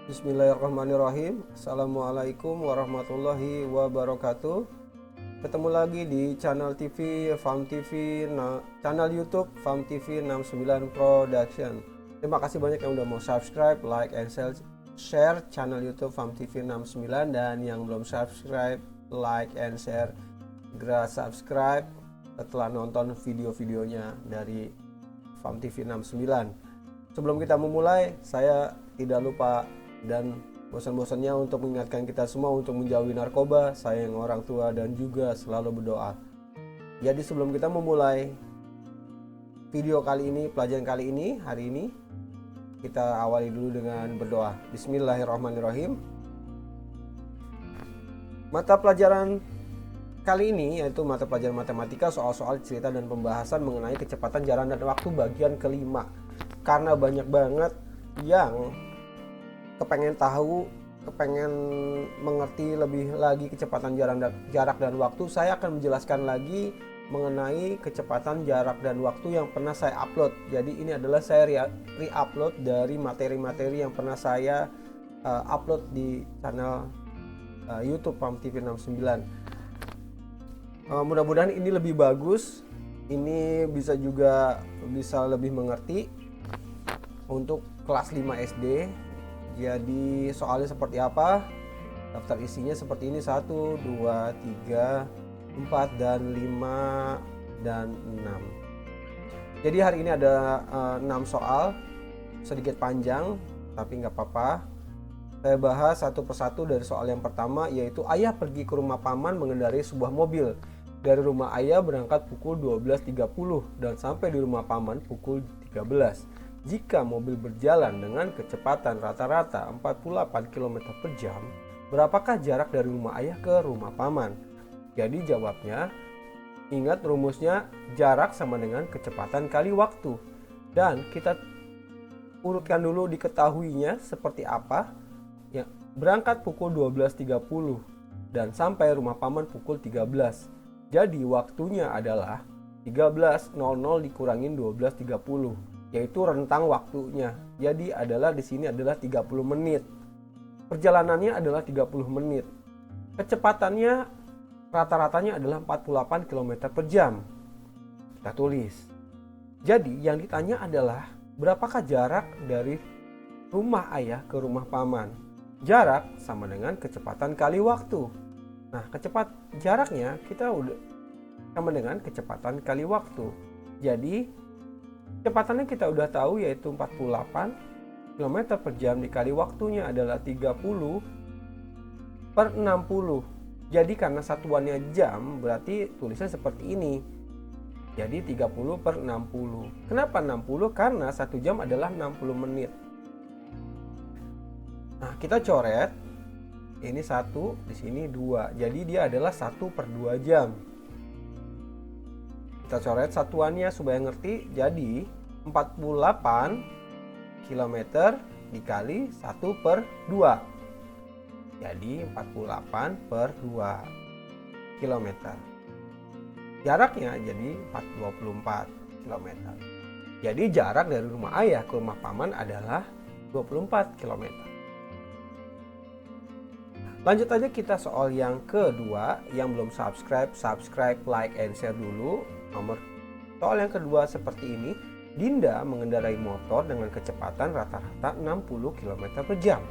Bismillahirrahmanirrahim. Assalamualaikum warahmatullahi wabarakatuh. Ketemu lagi di channel TV Farm TV, channel YouTube Farm TV 69 Production. Terima kasih banyak yang udah mau subscribe, like, and share channel YouTube Farm TV 69, dan yang belum subscribe, like, and share, segera subscribe setelah nonton video-videonya dari Farm TV 69. Sebelum kita memulai, saya tidak lupa dan bosan-bosannya untuk mengingatkan kita semua untuk menjauhi narkoba, sayang orang tua, dan juga selalu berdoa. Jadi sebelum kita memulai video kali ini, pelajaran kali ini, hari ini, kita awali dulu dengan berdoa. Bismillahirrahmanirrahim. Mata pelajaran kali ini yaitu mata pelajaran matematika, soal-soal cerita dan pembahasan mengenai kecepatan jalan dan waktu bagian kelima. Karena banyak banget yang kepengen tahu, kepengen mengerti lebih lagi kecepatan jarak dan waktu, saya akan menjelaskan lagi mengenai kecepatan jarak dan waktu yang pernah saya upload. Jadi ini adalah saya re-upload dari materi-materi yang pernah saya upload di channel YouTube Farm TV 69. Mudah-mudahan ini lebih bagus, ini bisa lebih mengerti untuk kelas 5 SD. Jadi soalnya seperti apa? Daftar isinya seperti ini: 1, 2, 3, 4, dan 5, dan 6. Jadi hari ini ada 6 soal, sedikit panjang tapi nggak apa-apa. Saya bahas satu persatu dari soal yang pertama, yaitu ayah pergi ke rumah paman mengendarai sebuah mobil. Dari rumah ayah berangkat pukul 12.30 dan sampai di rumah paman pukul 13. Jika mobil berjalan dengan kecepatan rata-rata 48 km per jam, berapakah jarak dari rumah ayah ke rumah paman? Jadi jawabnya, ingat rumusnya, jarak sama dengan kecepatan kali waktu. Dan kita urutkan dulu diketahuinya seperti apa. Ya, berangkat pukul 12.30 dan sampai rumah paman pukul 13. Jadi waktunya adalah 13.00 dikurangin 12.30. Yaitu rentang waktunya. Jadi di sini adalah 30 menit. Perjalanannya adalah 30 menit. Kecepatannya rata-ratanya adalah 48 km per jam. Kita tulis. Jadi yang ditanya adalah berapakah jarak dari rumah ayah ke rumah paman? Jarak sama dengan kecepatan kali waktu. Nah, jaraknya kita udah sama dengan kecepatan kali waktu. Jadi kecepatannya kita udah tahu, yaitu 48 km per jam dikali waktunya adalah 30/60. Jadi karena satuannya jam, berarti tulisnya seperti ini. Jadi 30/60. Kenapa 60? Karena 1 jam adalah 60 menit. Nah, kita coret. Ini 1, di sini 2. Jadi dia adalah 1/2 jam. Kita coret satuannya supaya ngerti. Jadi 48 km dikali 1/2. Jadi 48/2 km. Jaraknya jadi 24 km. Jadi jarak dari rumah ayah ke rumah paman adalah 24 km. Lanjut aja kita soal yang kedua. Yang belum subscribe, like, and share dulu. Soal yang kedua seperti ini. Dinda mengendarai motor dengan kecepatan rata-rata 60 km per jam.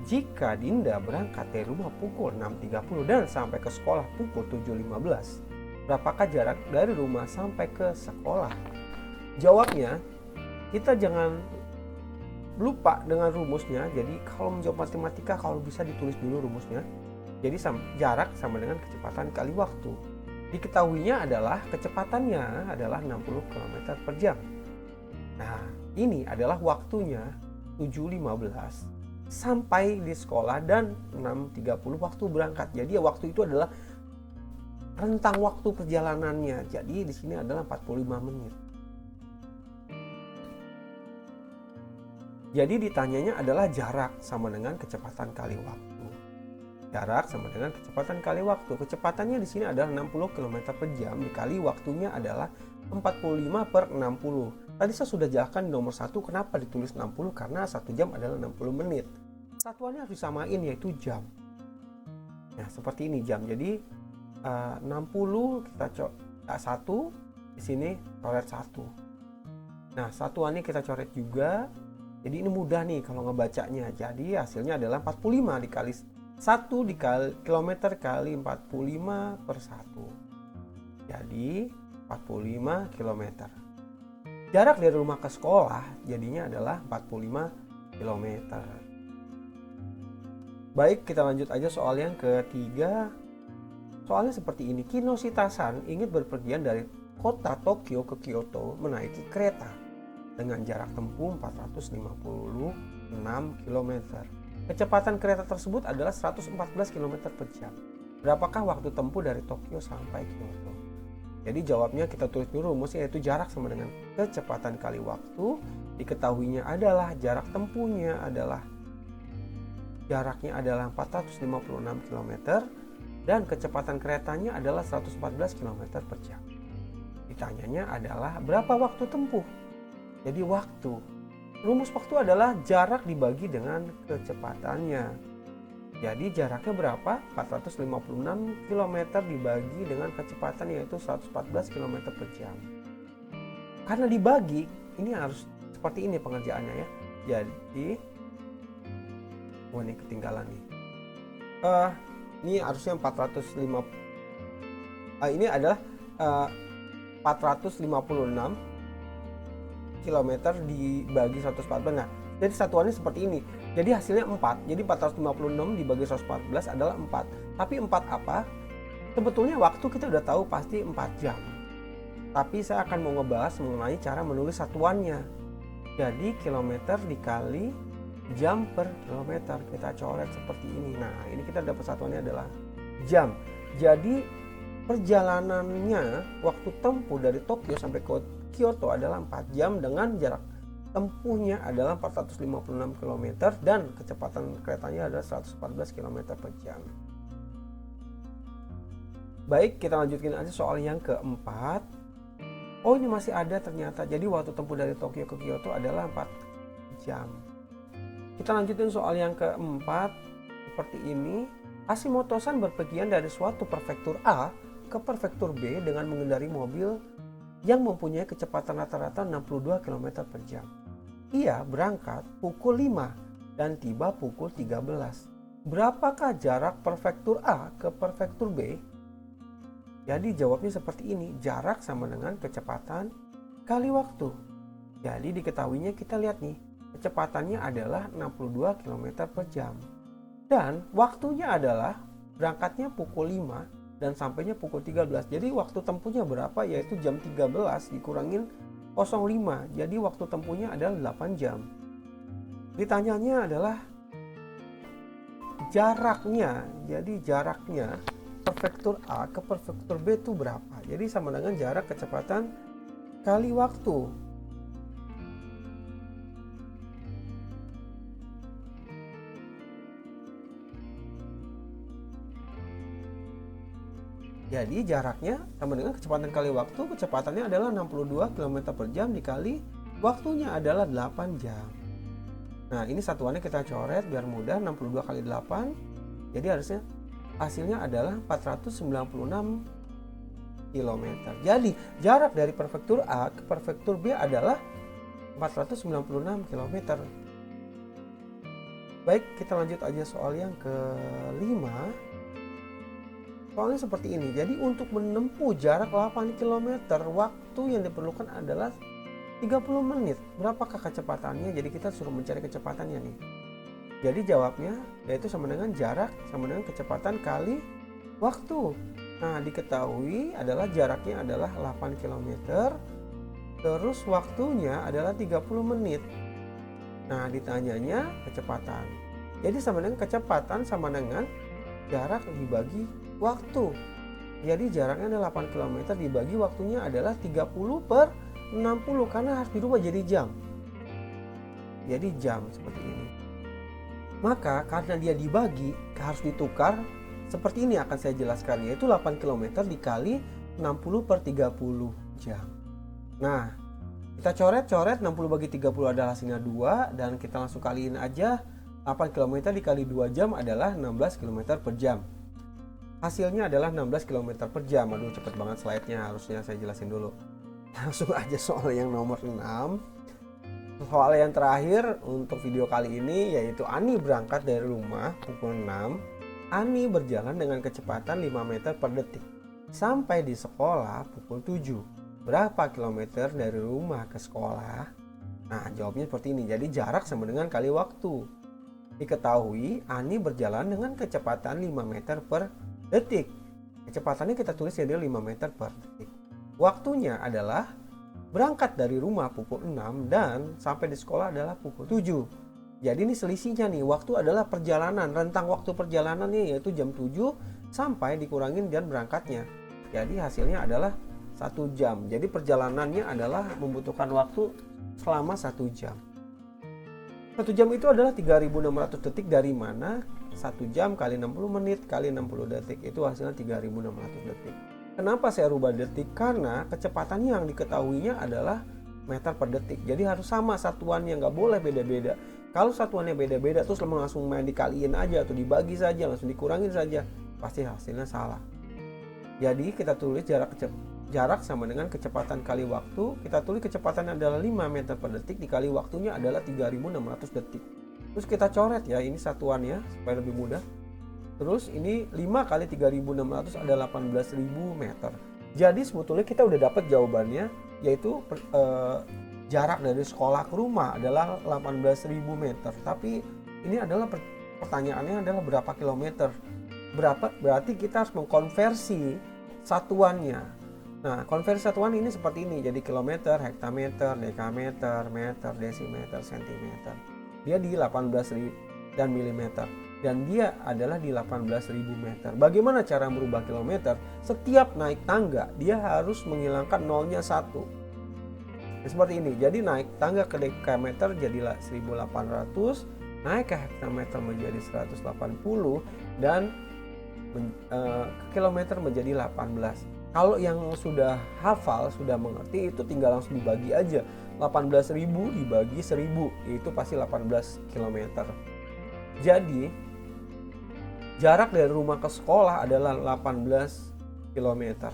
Jika Dinda berangkat dari rumah pukul 6.30 dan sampai ke sekolah pukul 7.15, berapakah jarak dari rumah sampai ke sekolah? Jawabnya, kita jangan lupa dengan rumusnya. Jadi kalau menjawab matematika, kalau bisa ditulis dulu rumusnya. Jadi jarak sama dengan kecepatan kali waktu. Diketahuinya adalah kecepatannya adalah 60 km per jam. Nah, ini adalah waktunya 7.15 sampai di sekolah dan 6.30 waktu berangkat. Jadi waktu itu adalah rentang waktu perjalanannya. Jadi di sini adalah 45 menit. Jadi ditanyanya adalah jarak sama dengan kecepatan kali waktu. Jarak sama dengan kecepatan kali waktu. Kecepatannya di sini adalah 60 km per jam dikali waktunya adalah 45/60. Tadi saya sudah jelaskan di nomor 1 kenapa ditulis 60, karena 1 jam adalah 60 menit. satuannya harus disamain, yaitu jam. Nah, seperti ini jam. Jadi 60 kita satu, di sini coret 1. Nah, satuannya kita coret juga. Jadi ini mudah nih kalau ngebacanya. Jadi hasilnya adalah 45 dikali 1 dikali kilometer kali 45 per 1. Jadi 45 kilometer. Jarak dari rumah ke sekolah jadinya adalah 45 kilometer. Baik, kita lanjut aja soal yang ketiga. Soalnya seperti ini. Kinoshita-san ingin berpergian dari kota Tokyo ke Kyoto menaiki kereta dengan jarak tempuh 456 km. Kecepatan kereta tersebut adalah 114 km per jam. Berapakah waktu tempuh dari Tokyo sampai Kyoto? Jadi jawabnya kita tulis dulu rumusnya, yaitu jarak sama dengan kecepatan kali waktu. Diketahuinya adalah jarak tempuhnya adalah jaraknya adalah 456 km dan kecepatan keretanya adalah 114 km per jam. Ditanyanya adalah berapa waktu tempuh? Jadi waktu. Rumus waktu adalah jarak dibagi dengan kecepatannya. Jadi jaraknya berapa? 456 km dibagi dengan kecepatan yaitu 114 km per jam. Karena dibagi, ini harus seperti ini pengerjaannya ya. Jadi, ini ketinggalan nih. Ini harusnya 456. Ini adalah 456 km dibagi 114. Nah, jadi satuannya seperti ini. Jadi hasilnya 4. Jadi 456 dibagi 114 adalah 4. Tapi 4 apa? Sebetulnya waktu kita udah tahu pasti 4 jam. Tapi saya akan mau ngebahas mengenai cara menulis satuannya. Jadi kilometer dikali jam per kilometer. Kita coret seperti ini. Nah, ini kita dapat satuannya adalah jam. Jadi perjalanannya, waktu tempuh dari Tokyo sampai ke Kyoto adalah 4 jam dengan jarak tempuhnya adalah 456 km dan kecepatan keretanya adalah 114 km per jam. Baik, kita lanjutkan aja soal yang keempat. Oh, ini masih ada ternyata. Jadi waktu tempuh dari Tokyo ke Kyoto adalah 4 jam. Kita lanjutin soal yang keempat. Seperti ini. Hashimoto-san berpergian dari suatu prefektur A ke prefektur B dengan mengendari mobil yang mempunyai kecepatan rata-rata 62 km per jam. Ia berangkat pukul 5 dan tiba pukul 13. Berapakah jarak prefektur A ke prefektur B? Jadi jawabnya seperti ini. Jarak sama dengan kecepatan kali waktu. Jadi diketahuinya kita lihat nih. Kecepatannya adalah 62 km per jam. Dan waktunya adalah berangkatnya pukul 5 dan sampainya pukul 13. Jadi waktu tempuhnya berapa? Yaitu jam 13 dikurangin 05. Jadi waktu tempuhnya adalah 8 jam. Ditanyanya adalah jaraknya. Jadi jaraknya prefektur A ke prefektur B itu berapa? Jadi sama dengan jarak kecepatan kali waktu. Jadi jaraknya sama dengan kecepatan kali waktu. Kecepatannya adalah 62 km per jam dikali waktunya adalah 8 jam. Nah, ini satuannya kita coret biar mudah. 62 kali 8. Jadi harusnya hasilnya adalah 496 km. Jadi jarak dari prefektur A ke prefektur B adalah 496 km. Baik, kita lanjut aja soal yang kelima. Soalnya seperti ini. Jadi untuk menempuh jarak 8 km, waktu yang diperlukan adalah 30 menit. Berapakah kecepatannya? Jadi kita suruh mencari kecepatannya nih. Jadi jawabnya yaitu sama dengan jarak sama dengan kecepatan kali waktu. Nah, diketahui adalah jaraknya adalah 8 km. Terus waktunya adalah 30 menit. Nah, ditanyanya kecepatan. Jadi sama dengan kecepatan sama dengan jarak dibagi waktu. Jadi jaraknya adalah 8 km dibagi waktunya adalah 30 per 60 karena harus dirubah jadi jam. Jadi jam seperti ini. Maka karena dia dibagi harus ditukar seperti ini akan saya jelaskan, yaitu 8 km dikali 60 per 30 jam. Nah, kita coret 60 bagi 30 adalah hasilnya 2 dan kita langsung kaliin aja 8 km dikali 2 jam adalah 16 km per jam. Hasilnya adalah 16 km per jam. Aduh, cepet banget slide-nya, harusnya saya jelasin dulu. Langsung aja soal yang nomor 6. Soal yang terakhir untuk video kali ini yaitu Ani berangkat dari rumah pukul 6. Ani berjalan dengan kecepatan 5 meter per detik. Sampai di sekolah pukul 7. Berapa kilometer dari rumah ke sekolah? Nah, jawabnya seperti ini. Jadi jarak sama dengan kali waktu. Diketahui Ani berjalan dengan kecepatan 5 meter per detik. Kecepatannya kita tulis jadi 5 meter per detik. Waktunya adalah berangkat dari rumah pukul 6 dan sampai di sekolah adalah pukul 7. Jadi ini selisihnya nih, waktu adalah perjalanan, rentang waktu perjalanannya yaitu jam 7 sampai dikurangin jam berangkatnya. Jadi hasilnya adalah 1 jam. Jadi perjalanannya adalah membutuhkan waktu selama 1 jam. 1 jam itu adalah 3.600 detik dari mana? 1 jam kali 60 menit kali 60 detik itu hasilnya 3.600 detik. Kenapa saya rubah detik? Karena kecepatan yang diketahuinya adalah meter per detik. Jadi harus sama satuannya, nggak boleh beda-beda. Kalau satuannya beda-beda terus langsung main dikaliin aja atau dibagi saja, langsung dikurangin saja, pasti hasilnya salah. Jadi kita tulis jarak sama dengan kecepatan kali waktu. Kita tulis kecepatan adalah 5 meter per detik dikali waktunya adalah 3.600 detik. Terus kita coret ya, ini satuannya supaya lebih mudah. Terus ini 5 kali 3.600 adalah 18.000 meter. Jadi sebetulnya kita udah dapat jawabannya, yaitu jarak dari sekolah ke rumah adalah 18.000 meter. Tapi ini adalah pertanyaannya adalah berapa kilometer. Berarti kita harus mengkonversi satuannya. Nah, konversi satuan ini seperti ini. Jadi kilometer, hektameter, dekameter, meter, desimeter, sentimeter. Dia di 18.000 dan milimeter. Dan dia adalah di 18.000 meter. Bagaimana cara merubah kilometer? Setiap naik tangga, dia harus menghilangkan nolnya 1. Seperti ini. Jadi naik tangga ke dekameter jadilah 1.800, naik ke hektameter menjadi 180, dan ke kilometer menjadi 18. Kalau yang sudah hafal, sudah mengerti, itu tinggal langsung dibagi aja. 18.000 dibagi 1.000, itu pasti 18 km. Jadi jarak dari rumah ke sekolah adalah 18 km.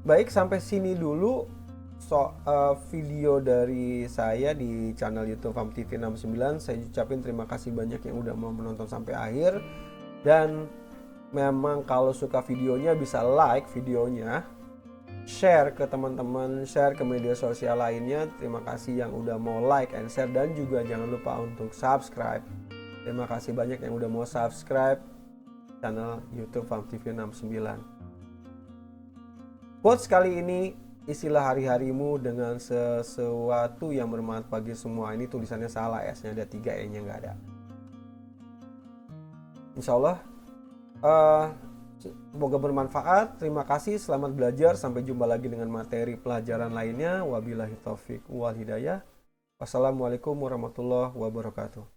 Baik, sampai sini dulu video dari saya di channel YouTube Farm TV 69. Saya ucapin terima kasih banyak yang udah mau menonton sampai akhir. Dan memang kalau suka videonya bisa like videonya, share ke teman-teman, share ke media sosial lainnya. Terima kasih yang udah mau like and share, dan juga jangan lupa untuk subscribe. Terima kasih banyak yang udah mau subscribe channel YouTube Farm TV 69. Quotes kali ini, isilah hari-harimu dengan sesuatu yang bermanfaat bagi semua. Ini tulisannya salah, S-nya ada 3, E-nya nggak ada. Insya Allah semoga bermanfaat. Terima kasih, selamat belajar. Sampai jumpa lagi dengan materi pelajaran lainnya. Wabillahi taufiq wal hidayah. Wassalamualaikum warahmatullahi wabarakatuh.